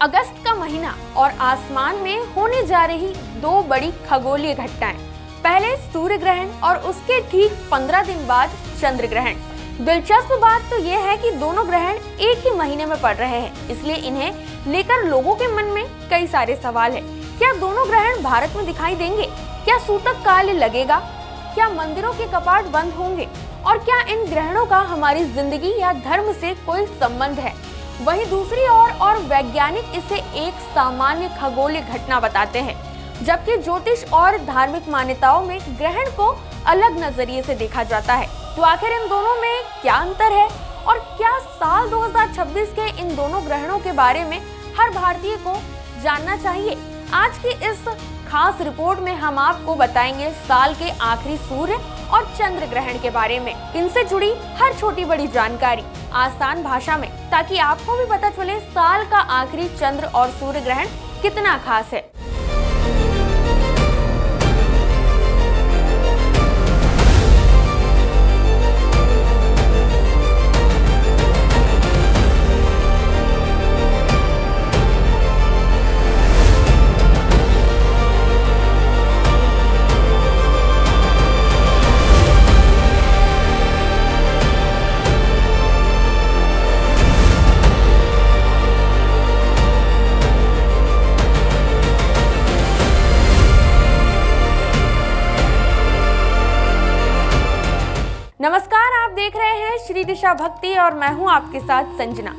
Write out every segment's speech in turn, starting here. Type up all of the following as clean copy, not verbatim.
अगस्त का महीना और आसमान में होने जा रही दो बड़ी खगोलीय घटनाएं। पहले सूर्य ग्रहण और उसके ठीक 15 दिन बाद चंद्र ग्रहण। दिलचस्प बात तो यह है कि दोनों ग्रहण एक ही महीने में पड़ रहे हैं, इसलिए इन्हें लेकर लोगों के मन में कई सारे सवाल हैं। क्या दोनों ग्रहण भारत में दिखाई देंगे? क्या सूतक काल लगेगा? क्या मंदिरों के कपाट बंद होंगे? और क्या इन ग्रहणों का हमारी जिंदगी या धर्म से कोई संबंध है? वहीं दूसरी ओर और वैज्ञानिक इसे एक सामान्य खगोलीय घटना बताते हैं, जबकि ज्योतिष और धार्मिक मान्यताओं में ग्रहण को अलग नजरिए से देखा जाता है। तो आखिर इन दोनों में क्या अंतर है और क्या साल 2026 के इन दोनों ग्रहणों के बारे में हर भारतीय को जानना चाहिए? आज की इस खास रिपोर्ट में हम आपको बताएंगे साल के आखिरी सूर्य और चंद्र ग्रहण के बारे में। इनसे जुड़ी हर छोटी बड़ी जानकारी आसान भाषा में, ताकि आपको भी पता चले साल का आखिरी चंद्र और सूर्य ग्रहण कितना खास है। नमस्कार, आप देख रहे हैं श्री दिशा भक्ति और मैं हूं आपके साथ संजना।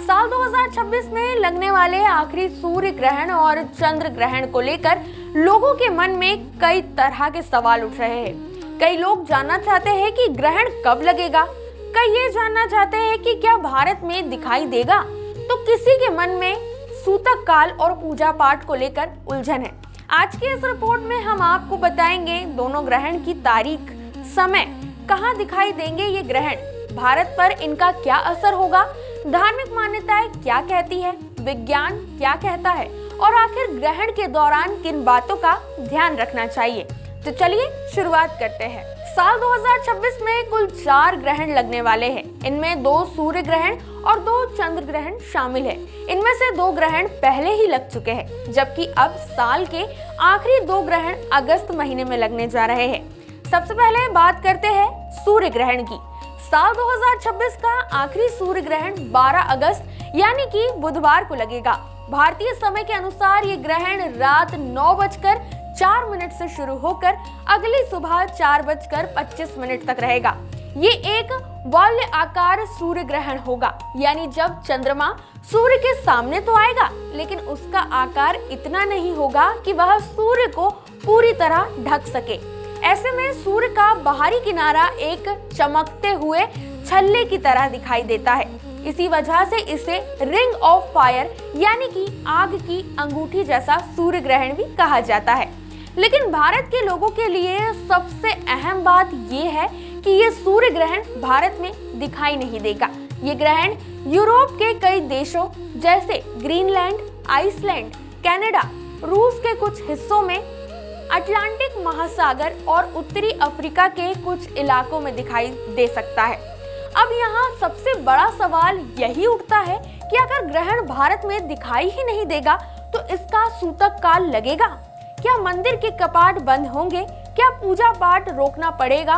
साल 2026 में लगने वाले आखिरी सूर्य ग्रहण और चंद्र ग्रहण को लेकर लोगों के मन में कई तरह के सवाल उठ रहे हैं। कई लोग जानना चाहते हैं कि ग्रहण कब लगेगा, कई ये जानना चाहते हैं कि क्या भारत में दिखाई देगा, तो किसी के मन में सूतक काल और पूजा पाठ को लेकर उलझन है। आज की इस रिपोर्ट में हम आपको बताएंगे दोनों ग्रहण की तारीख, समय, कहाँ दिखाई देंगे ये ग्रहण, भारत पर इनका क्या असर होगा, धार्मिक मान्यताएं क्या कहती है, विज्ञान क्या कहता है और आखिर ग्रहण के दौरान किन बातों का ध्यान रखना चाहिए। तो चलिए शुरुआत करते हैं। साल 2026 में कुल 4 ग्रहण लगने वाले हैं। इनमें 2 सूर्य ग्रहण और 2 चंद्र ग्रहण शामिल है। इनमें से 2 ग्रहण पहले ही लग चुके हैं, जबकि अब साल के आखिरी 2 ग्रहण अगस्त महीने में लगने जा रहे हैं। सबसे पहले बात करते हैं सूर्य ग्रहण की। साल 2026 का आखिरी सूर्य ग्रहण 12 अगस्त यानी कि बुधवार को लगेगा। भारतीय समय के अनुसार ये ग्रहण रात 9:04 से शुरू होकर अगली सुबह 4:25 तक रहेगा। ये एक वलय आकार सूर्य ग्रहण होगा, यानी जब चंद्रमा सूर्य के सामने तो आएगा, लेकिन उसका आकार इतना नहीं होगा कि वह सूर्य को पूरी तरह ढक सके। ऐसे में सूर्य का बाहरी किनारा एक चमकते हुए छल्ले की तरह दिखाई देता है। इसी वजह से इसे रिंग ऑफ फायर यानी कि आग की अंगूठी जैसा सूर्य ग्रहण भी कहा जाता है। लेकिन भारत के लोगों के लिए सबसे अहम बात ये है कि ये सूर्य ग्रहण भारत में दिखाई नहीं देगा। ये ग्रहण यूरोप के कई देशों जैसे ग्रीनलैंड, आइसलैंड, कनाडा, रूस के कुछ हिस्सों में, अटलांटिक महासागर और उत्तरी अफ्रीका के कुछ इलाकों में दिखाई दे सकता है। अब यहाँ सबसे बड़ा सवाल यही उठता है कि अगर ग्रहण भारत में दिखाई ही नहीं देगा तो इसका सूतक काल लगेगा? क्या मंदिर के कपाट बंद होंगे? क्या पूजा पाठ रोकना पड़ेगा?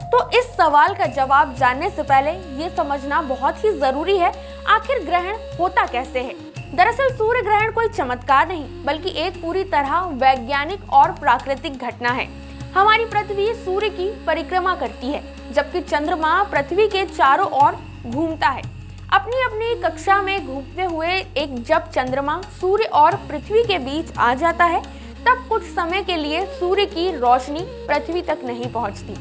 तो इस सवाल का जवाब जानने से पहले ये समझना बहुत ही जरूरी है, आखिर ग्रहण होता कैसे है। दरअसल सूर्य ग्रहण कोई चमत्कार नहीं, बल्कि एक पूरी तरह वैज्ञानिक और प्राकृतिक घटना है। हमारी पृथ्वी सूर्य की परिक्रमा करती है, जबकि चंद्रमा पृथ्वी के चारों ओर घूमता है। अपनी अपनी कक्षा में घूमते हुए जब चंद्रमा सूर्य और पृथ्वी के बीच आ जाता है, तब कुछ समय के लिए सूर्य की रोशनी पृथ्वी तक नहीं पहुंचती।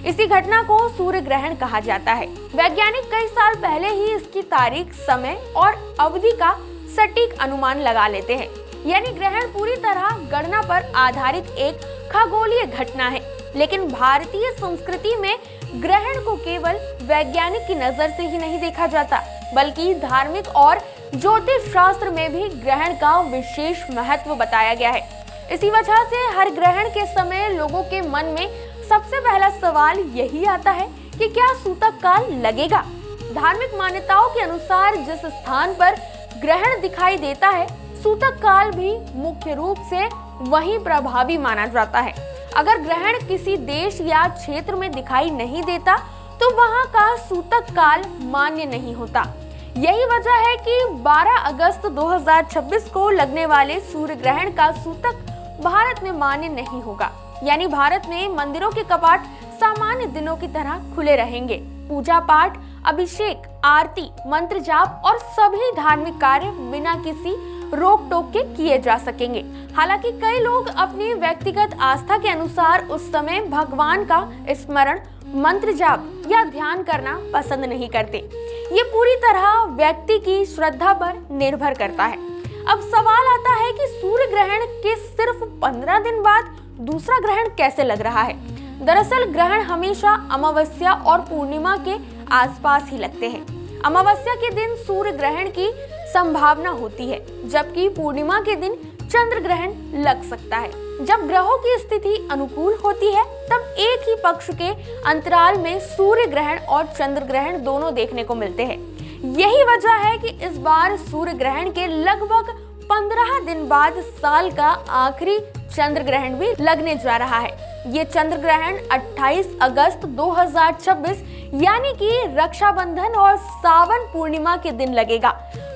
इसी घटना को सूर्य ग्रहण कहा जाता है। वैज्ञानिक कई साल पहले ही इसकी तारीख, समय और अवधि का सटीक अनुमान लगा लेते हैं, यानी ग्रहण पूरी तरह गणना पर आधारित एक खगोलीय घटना है। लेकिन भारतीय संस्कृति में ग्रहण को केवल वैज्ञानिक की नजर से ही नहीं देखा जाता, बल्कि धार्मिक और ज्योतिष शास्त्र में भी ग्रहण का विशेष महत्व बताया गया है। इसी वजह से हर ग्रहण के समय लोगों के मन में सबसे पहला सवाल यही आता है कि क्या सूतक काल लगेगा। धार्मिक मान्यताओं के अनुसार जिस स्थान पर ग्रहण दिखाई देता है, सूतक काल भी मुख्य रूप से वही प्रभावी माना जाता है। अगर ग्रहण किसी देश या क्षेत्र में दिखाई नहीं देता तो वहां का सूतक काल मान्य नहीं होता। यही वजह है कि 12 अगस्त 2026 को लगने वाले सूर्य ग्रहण का सूतक भारत में मान्य नहीं होगा। यानी भारत में मंदिरों के कपाट सामान्य दिनों की तरह खुले रहेंगे। पूजा पाठ, अभिषेक, आरती, मंत्र जाप और सभी धार्मिक कार्य बिना किसी रोक टोक के किए जा सकेंगे। हालांकि कई लोग अपनी व्यक्तिगत आस्था के अनुसार उस समय भगवान का स्मरण, मंत्र जाप या ध्यान करना पसंद नहीं करते। ये पूरी तरह व्यक्ति की श्रद्धा पर निर्भर करता है। अब सवाल आता है कि सूर्य ग्रहण के सिर्फ 15 दिन बाद दूसरा ग्रहण कैसे लग रहा है। दरअसल ग्रहण हमेशा अमावस्या और पूर्णिमा के आसपास ही लगते हैं। अमावस्या के दिन सूर्य ग्रहण की संभावना होती है, जबकि पूर्णिमा के दिन चंद्र ग्रहण लग सकता है। जब ग्रहों की स्थिति अनुकूल होती है तब एक ही पक्ष के अंतराल में सूर्य ग्रहण और चंद्र ग्रहण दोनों देखने को मिलते हैं। यही वजह है कि इस बार सूर्य ग्रहण के लगभग 15 दिन बाद साल का आखिरी चंद्र ग्रहण भी लगने जा रहा है। ये चंद्र ग्रहण 28 अगस्त 2026 यानी कि रक्षाबंधन और सावन पूर्णिमा के दिन लगेगा।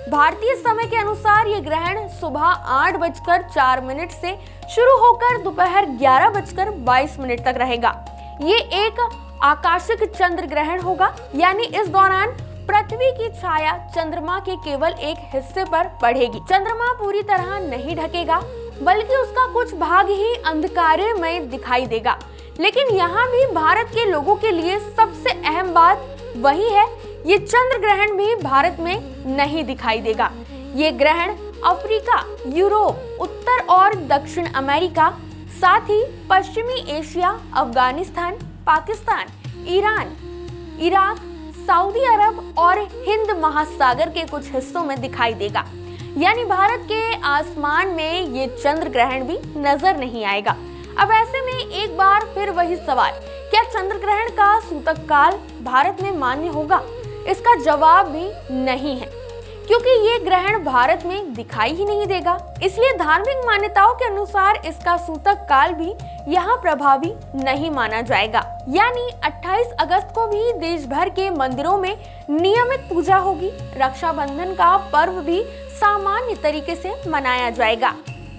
भारतीय समय के अनुसार ये ग्रहण सुबह 8:04 से शुरू होकर दोपहर 11:22 तक रहेगा। ये एक आकाशिक चंद्र ग्रहण होगा, यानी इस दौरान पृथ्वी की छाया चंद्रमा के केवल एक हिस्से पर पड़ेगी। चंद्रमा पूरी तरह नहीं ढकेगा, बल्कि उसका कुछ भाग ही अंधकारमय दिखाई देगा। लेकिन यहाँ भी भारत के लोगों के लिए सबसे अहम बात वही है, ये चंद्र ग्रहण भी भारत में नहीं दिखाई देगा। ये ग्रहण अफ्रीका, यूरोप, उत्तर और दक्षिण अमेरिका, साथ ही पश्चिमी Asia, Afghanistan, Pakistan, Iran, Iraq, Saudi Arab और हिंद महासागर के कुछ हिस्सों में दिखाई देगा। यानी भारत के आसमान में ये चंद्र ग्रहण भी नजर नहीं आएगा। अब ऐसे में एक बार फिर वही सवाल, क्या चंद्र ग्रहण का सूतक काल भारत में मान्य होगा? इसका जवाब भी नहीं है, क्योंकि ये ग्रहण भारत में दिखाई ही नहीं देगा। इसलिए धार्मिक मान्यताओं के अनुसार इसका सूतक काल भी यहाँ प्रभावी नहीं माना जाएगा। यानी 28 अगस्त को भी देश भर के मंदिरों में नियमित पूजा होगी। रक्षाबंधन का पर्व भी सामान्य तरीके से मनाया जाएगा।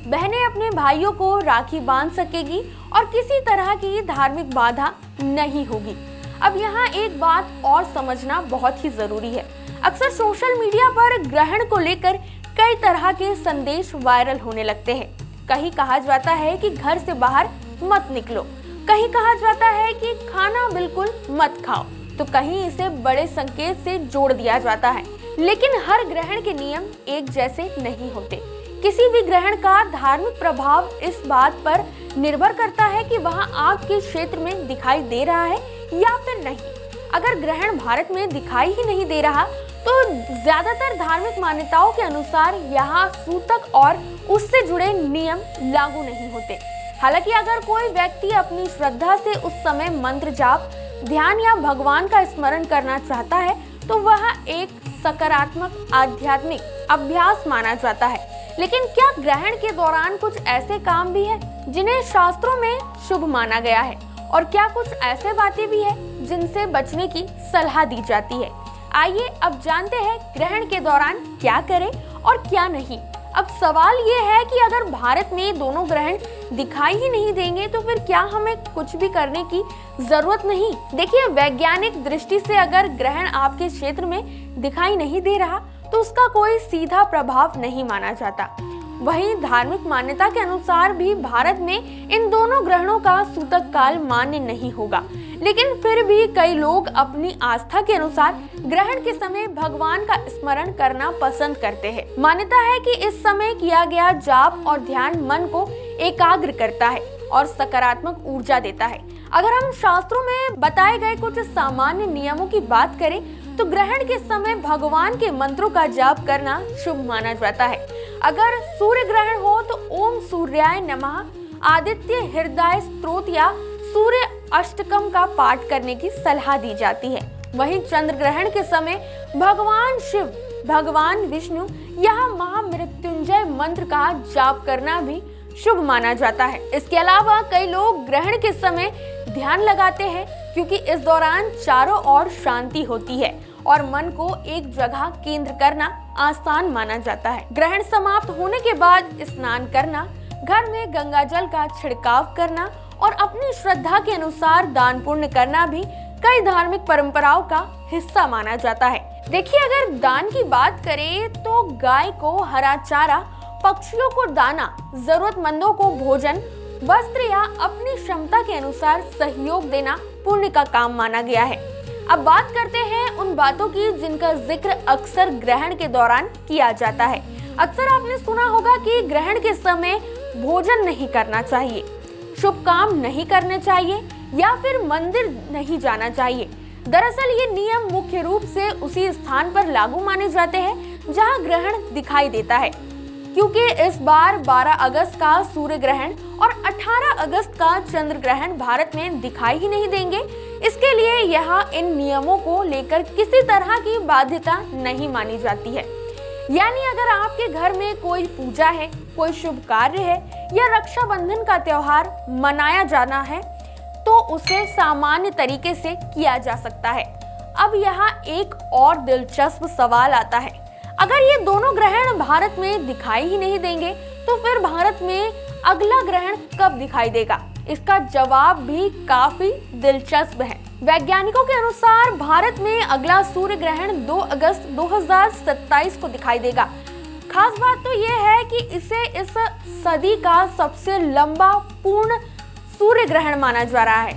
बहनें अपने भाइयों को राखी बांध सकेगी और किसी तरह की धार्मिक बाधा नहीं होगी। अब यहाँ एक बात और समझना बहुत ही जरूरी है। अक्सर सोशल मीडिया पर ग्रहण को लेकर कई तरह के संदेश वायरल होने लगते हैं। कहीं कहा जाता है कि घर से बाहर मत निकलो, कहीं कहा जाता है कि खाना बिल्कुल मत खाओ, तो कहीं इसे बड़े संकेत से जोड़ दिया जाता है। लेकिन हर ग्रहण के नियम एक जैसे नहीं होते। किसी भी ग्रहण का धार्मिक प्रभाव इस बात पर निर्भर करता है कि वहाँ आपके क्षेत्र में दिखाई दे रहा है या फिर नहीं। अगर ग्रहण भारत में दिखाई ही नहीं दे रहा तो ज्यादातर धार्मिक मान्यताओं के अनुसार यहाँ सूतक और उससे जुड़े नियम लागू नहीं होते। हालांकि अगर कोई व्यक्ति अपनी श्रद्धा से उस समय मंत्र जाप, ध्यान या भगवान का स्मरण करना चाहता है तो वह एक सकारात्मक आध्यात्मिक अभ्यास माना जाता है। लेकिन क्या ग्रहण के दौरान कुछ ऐसे काम भी है जिन्हें शास्त्रों में शुभ माना गया है, और क्या कुछ ऐसे बातें भी है जिनसे बचने की सलाह दी जाती है? आइए अब जानते हैं ग्रहण के दौरान क्या करें और क्या नहीं। अब सवाल ये है कि अगर भारत में दोनों ग्रहण दिखाई ही नहीं देंगे तो फिर क्या हमें कुछ भी करने की जरूरत नहीं? देखिए, वैज्ञानिक दृष्टि से अगर ग्रहण आपके क्षेत्र में दिखाई नहीं दे रहा तो उसका कोई सीधा प्रभाव नहीं माना जाता। वहीं धार्मिक मान्यता के अनुसार भी भारत में इन दोनों ग्रहणों का सूतक काल मान्य नहीं होगा। लेकिन फिर भी कई लोग अपनी आस्था के अनुसार ग्रहण के समय भगवान का स्मरण करना पसंद करते हैं। मान्यता है कि इस समय किया गया जाप और ध्यान मन को एकाग्र करता है और सकारात्मक ऊर्जा देता है। अगर हम शास्त्रों में बताए गए कुछ सामान्य नियमों की बात करें तो ग्रहण के समय भगवान के मंत्रों का जाप करना शुभ माना जाता है। अगर सूर्य ग्रहण हो तो ओम सूर्याय नमः, आदित्य हृदय स्तोत्र या सूर्य अष्टकम का पाठ करने की सलाह दी जाती है। वहीं चंद्र ग्रहण के समय भगवान शिव, भगवान विष्णु या महामृत्युंजय मृत्युंजय मंत्र का जाप करना भी शुभ माना जाता है। इसके अलावा कई लोग ग्रहण के समय ध्यान लगाते हैं, क्योंकि इस दौरान चारों ओर शांति होती है और मन को एक जगह केंद्र करना आसान माना जाता है। ग्रहण समाप्त होने के बाद स्नान करना, घर में गंगा जल का छिड़काव करना और अपनी श्रद्धा के अनुसार दान पुण्य करना भी कई धार्मिक परंपराओं का हिस्सा माना जाता है। देखिए, अगर दान की बात करें तो गाय को हरा चारा, पक्षियों को दाना, जरूरतमंदों को भोजन, वस्त्र या अपनी क्षमता के अनुसार सहयोग देना पुण्य का काम माना गया है। अब बात करते हैं उन बातों की जिनका जिक्र अक्सर ग्रहण के दौरान किया जाता है। अक्सर आपने सुना होगा कि ग्रहण के समय भोजन नहीं करना चाहिए, शुभ काम नहीं करने चाहिए या फिर मंदिर नहीं जाना चाहिए। दरअसल ये नियम मुख्य रूप से उसी स्थान पर लागू माने जाते हैं जहां ग्रहण दिखाई देता है, क्योंकि इस बार 12 अगस्त का सूर्य ग्रहण और 18 अगस्त का चंद्र ग्रहण भारत में दिखाई ही नहीं देंगे। इसके लिए यहाँ इन नियमों को लेकर किसी तरह की बाध्यता नहीं मानी जाती है। यानी अगर आपके घर में कोई पूजा है, कोई शुभ कार्य है या रक्षाबंधन का त्योहार मनाया जाना है तो उसे सामान्य तरीके से किया जा सकता है। अब यहाँ एक और दिलचस्प सवाल आता है, अगर ये दोनों ग्रहण भारत में दिखाई ही नहीं देंगे तो फिर भारत में अगला ग्रहण कब दिखाई देगा? इसका जवाब भी काफी दिलचस्प है। वैज्ञानिकों के अनुसार भारत में अगला सूर्य ग्रहण 2 अगस्त 2027 को दिखाई देगा। खास बात तो ये है कि इसे इस सदी का सबसे लंबा पूर्ण सूर्य ग्रहण माना जा रहा है।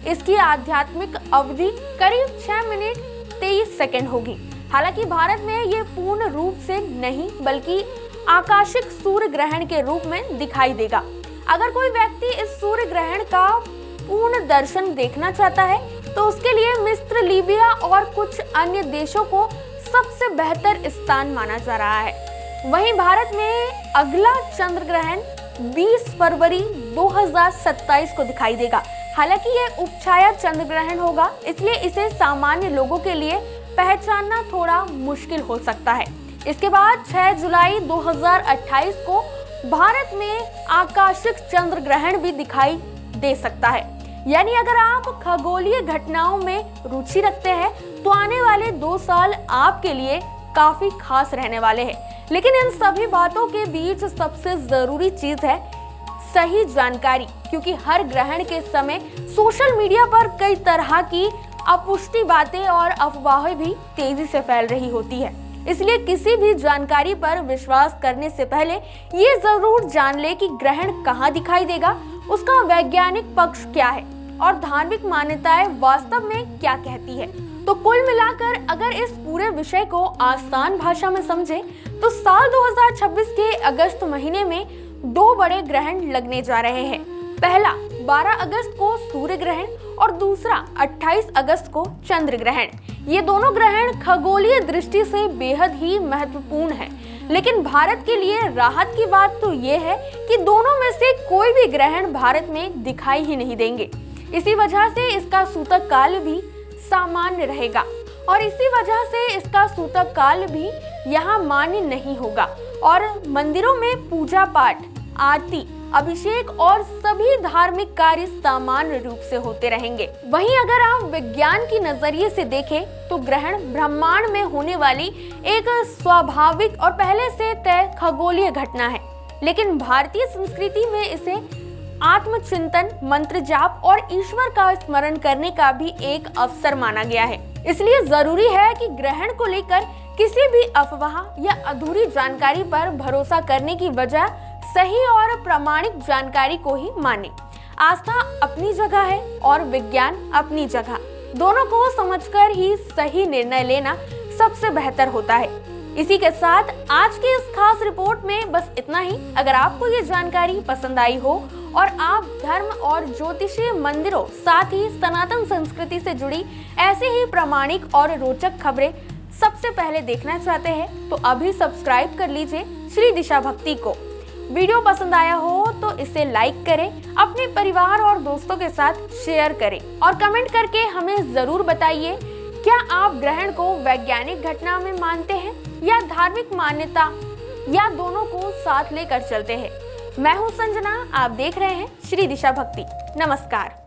इसकी आध्यात्मिक अवधि करीब 6 मिनट 23 सेकंड होगी। हालांकि भारत में ये पूर्ण रूप से नहीं बल्कि आकाशिक सूर्य ग्रहण के रूप में दिखाई देगा। अगर कोई व्यक्ति इस सूर्य ग्रहण का पूर्ण दर्शन देखना चाहता है तो उसके लिए मिस्र, लीबिया और कुछ अन्य देशों को सबसे बेहतर स्थान माना जा रहा है। वहीं भारत में अगला चंद्र ग्रहण 20 फरवरी 2027 को दिखाई देगा। हालांकि यह उपछाया चंद्र ग्रहण होगा, इसलिए इसे सामान्य लोगों के लिए पहचानना थोड़ा मुश्किल हो सकता है। इसके बाद 6 जुलाई 2028 को भारत में आकाशिक चंद्र ग्रहण भी दिखाई दे सकता है। यानी अगर आप खगोलीय घटनाओं में रुचि रखते हैं तो आने वाले 2 साल आपके लिए काफी खास रहने वाले हैं। लेकिन इन सभी बातों के बीच सबसे जरूरी चीज है सही जानकारी, क्योंकि हर ग्रहण के समय सोशल मीडिया पर कई तरह की अपुष्टि बातें और अफवाहें भी तेजी से फैल रही होती है। इसलिए किसी भी जानकारी पर विश्वास करने से पहले ये जरूर जान ले कि ग्रहण कहाँ दिखाई देगा, उसका वैज्ञानिक पक्ष क्या है और धार्मिक मान्यताएं वास्तव में क्या कहती है। तो कुल मिलाकर अगर इस पूरे विषय को आसान भाषा में समझे तो साल 2026 के अगस्त महीने में 2 बड़े ग्रहण लगने जा रहे हैं। पहला 12 अगस्त को सूर्य ग्रहण और दूसरा 28 अगस्त को चंद्र ग्रहण। ये दोनों ग्रहण खगोलीय दृष्टि से बेहद ही महत्वपूर्ण है। लेकिन भारत के लिए राहत की बात तो ये है कि दोनों में से कोई भी ग्रहण भारत में दिखाई ही नहीं देंगे। इसी वजह से इसका सूतक काल भी सामान्य रहेगा और इसी वजह से इसका सूतक काल भी यहाँ मान्य नहीं होगा और मंदिरों में पूजा पाठ, आरती, अभिषेक और सभी धार्मिक कार्य सामान्य रूप से होते रहेंगे। वहीं अगर आप विज्ञान की नजरिए से देखें तो ग्रहण ब्रह्मांड में होने वाली एक स्वाभाविक और पहले से तय खगोलीय घटना है, लेकिन भारतीय संस्कृति में इसे आत्मचिंतन, मंत्र जाप और ईश्वर का स्मरण करने का भी एक अवसर माना गया है। इसलिए जरूरी है कि ग्रहण को लेकर किसी भी अफवाह या अधूरी जानकारी पर भरोसा करने की बजाय सही और प्रामाणिक जानकारी को ही माने। आस्था अपनी जगह है और विज्ञान अपनी जगह, दोनों को समझकर ही सही निर्णय लेना सबसे बेहतर होता है। इसी के साथ आज की इस खास रिपोर्ट में बस इतना ही। अगर आपको ये जानकारी पसंद आई हो और आप धर्म और ज्योतिषीय मंदिरों साथ ही सनातन संस्कृति से जुड़ी ऐसे ही प्रामाणिक और रोचक खबरें सबसे पहले देखना चाहते हैं तो अभी सब्सक्राइब कर लीजिए श्री दिशा भक्ति को। वीडियो पसंद आया हो तो इसे लाइक करें, अपने परिवार और दोस्तों के साथ शेयर करें और कमेंट करके हमें जरूर बताइए क्या आप ग्रहण को वैज्ञानिक घटना में मानते हैं या धार्मिक मान्यता या दोनों को साथ लेकर चलते हैं। मैं हूं संजना, आप देख रहे हैं श्री दिशा भक्ति। नमस्कार।